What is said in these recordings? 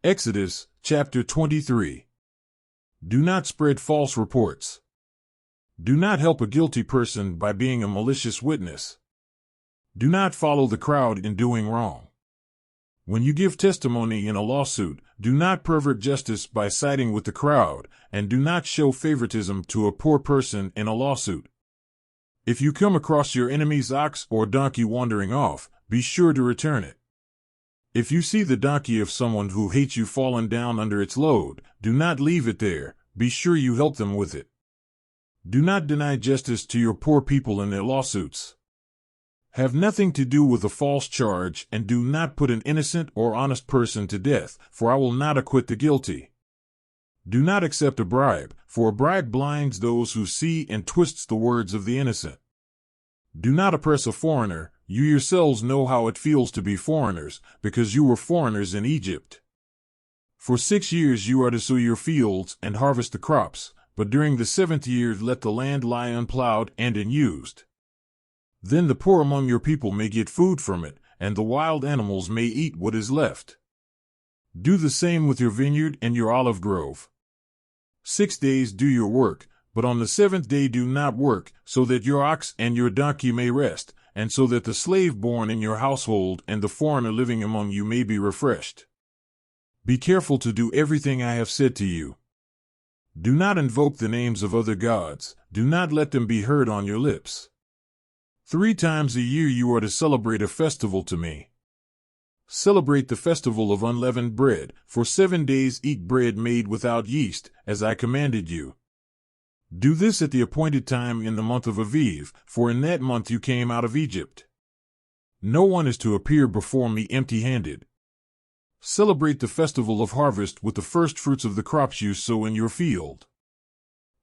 Exodus chapter 23. Do not spread false reports. Do not help a guilty person by being a malicious witness. Do not follow the crowd in doing wrong. When you give testimony in a lawsuit, do not pervert justice by siding with the crowd, and do not show favoritism to a poor person in a lawsuit. If you come across your enemy's ox or donkey wandering off, be sure to return it. If you see the donkey of someone who hates you fallen down under its load, do not leave it there, be sure you help them with it. Do not deny justice to your poor people in their lawsuits. Have nothing to do with a false charge, and do not put an innocent or honest person to death, for I will not acquit the guilty. Do not accept a bribe, for a bribe blinds those who see and twists the words of the innocent. Do not oppress a foreigner. You yourselves know how it feels to be foreigners, because you were foreigners in Egypt. For 6 years you are to sow your fields and harvest the crops, but during the 7th year let the land lie unplowed and unused. Then the poor among your people may get food from it, and the wild animals may eat what is left. Do the same with your vineyard and your olive grove. 6 days do your work, but on the 7th day do not work, so that your ox and your donkey may rest, and so that the slave born in your household and the foreigner living among you may be refreshed. Be careful to do everything I have said to you. Do not invoke the names of other gods, do not let them be heard on your lips. 3 times a year you are to celebrate a festival to me. Celebrate the festival of unleavened bread. For 7 days eat bread made without yeast, as I commanded you. Do this at the appointed time in the month of Aviv, for in that month you came out of Egypt. No one is to appear before me empty-handed. Celebrate the festival of harvest with the first fruits of the crops you sow in your field.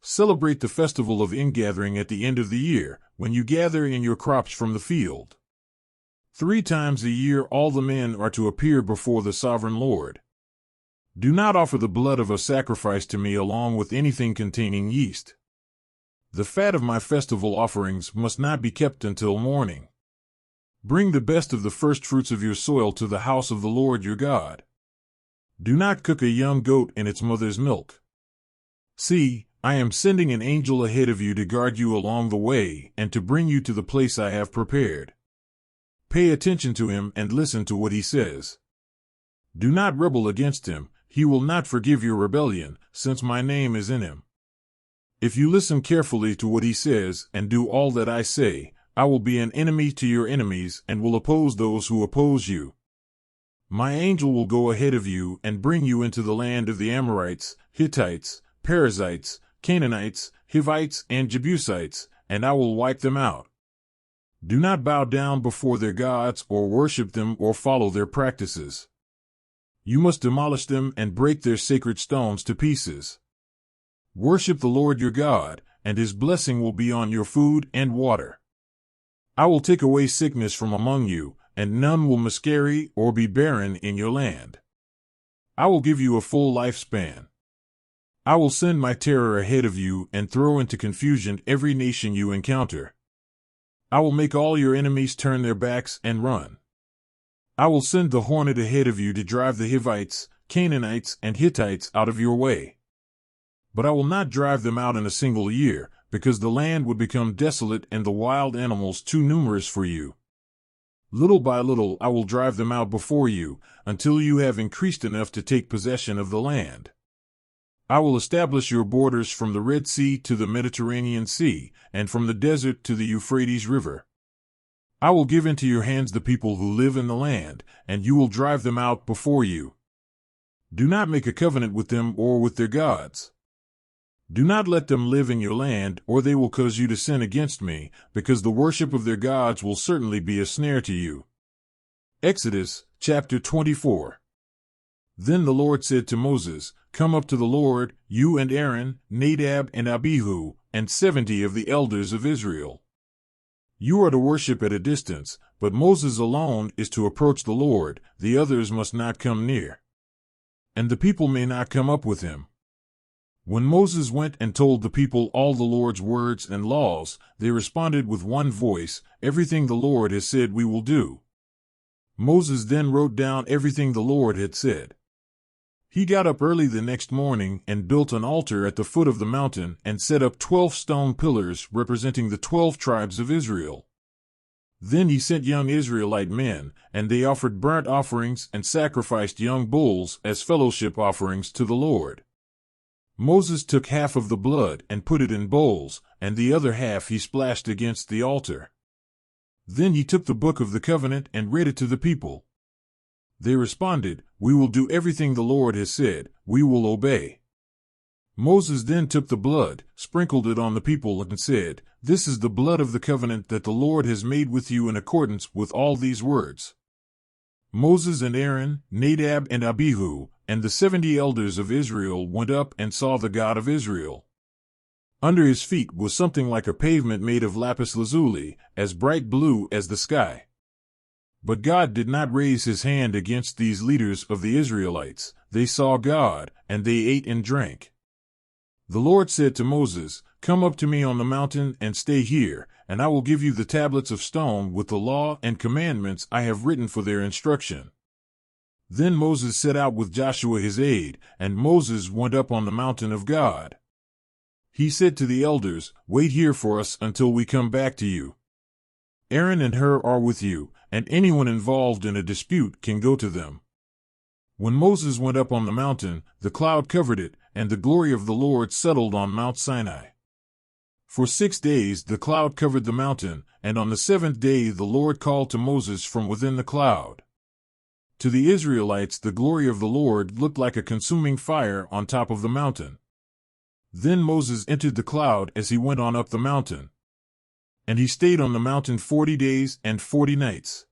Celebrate the festival of ingathering at the end of the year, when you gather in your crops from the field. 3 times a year all the men are to appear before the sovereign Lord. Do not offer the blood of a sacrifice to me along with anything containing yeast. The fat of my festival offerings must not be kept until morning. Bring the best of the first fruits of your soil to the house of the Lord your God. Do not cook a young goat in its mother's milk. See, I am sending an angel ahead of you to guard you along the way and to bring you to the place I have prepared. Pay attention to him and listen to what he says. Do not rebel against him. He will not forgive your rebellion, since my name is in him. If you listen carefully to what he says and do all that I say, I will be an enemy to your enemies and will oppose those who oppose you. My angel will go ahead of you and bring you into the land of the Amorites, Hittites, Perizzites, Canaanites, Hivites, and Jebusites, and I will wipe them out. Do not bow down before their gods or worship them or follow their practices. You must demolish them and break their sacred stones to pieces. Worship the Lord your God, and his blessing will be on your food and water. I will take away sickness from among you, and none will miscarry or be barren in your land. I will give you a full lifespan. I will send my terror ahead of you and throw into confusion every nation you encounter. I will make all your enemies turn their backs and run. I will send the hornet ahead of you to drive the Hivites, Canaanites, and Hittites out of your way. But I will not drive them out in a single year, because the land would become desolate and the wild animals too numerous for you. Little by little I will drive them out before you, until you have increased enough to take possession of the land. I will establish your borders from the Red Sea to the Mediterranean Sea, and from the desert to the Euphrates River. I will give into your hands the people who live in the land, and you will drive them out before you. Do not make a covenant with them or with their gods. Do not let them live in your land, or they will cause you to sin against me, because the worship of their gods will certainly be a snare to you. Exodus chapter 24. Then the Lord said to Moses, Come up to the Lord, you and Aaron, Nadab and Abihu, and 70 of the elders of Israel. You are to worship at a distance, but Moses alone is to approach the Lord, the others must not come near. And the people may not come up with him. When Moses went and told the people all the Lord's words and laws, they responded with one voice, Everything the Lord has said we will do. Moses then wrote down everything the Lord had said. He got up early the next morning and built an altar at the foot of the mountain and set up 12 stone pillars representing the 12 tribes of Israel. Then he sent young Israelite men, and they offered burnt offerings and sacrificed young bulls as fellowship offerings to the Lord. Moses took half of the blood and put it in bowls, and the other half he splashed against the altar. Then he took the book of the covenant and read it to the people. They responded, "We will do everything the Lord has said, we will obey." Moses then took the blood, sprinkled it on the people, and said, "This is the blood of the covenant that the Lord has made with you in accordance with all these words." Moses and Aaron, Nadab and Abihu, and the 70 elders of Israel went up and saw the God of Israel. Under his feet was something like a pavement made of lapis lazuli, as bright blue as the sky. But God did not raise his hand against these leaders of the Israelites. They saw God, and they ate and drank. The Lord said to Moses, "Come up to me on the mountain and stay here, and I will give you the tablets of stone with the law and commandments I have written for their instruction." Then Moses set out with Joshua his aide, and Moses went up on the mountain of God. He said to the elders, "Wait here for us until we come back to you. Aaron and Hur are with you, and anyone involved in a dispute can go to them." When Moses went up on the mountain, the cloud covered it, and the glory of the Lord settled on Mount Sinai. For 6 days the cloud covered the mountain, and on the 7th day the Lord called to Moses from within the cloud. To the Israelites the glory of the Lord looked like a consuming fire on top of the mountain. Then Moses entered the cloud as he went on up the mountain. And he stayed on the mountain 40 days and 40 nights.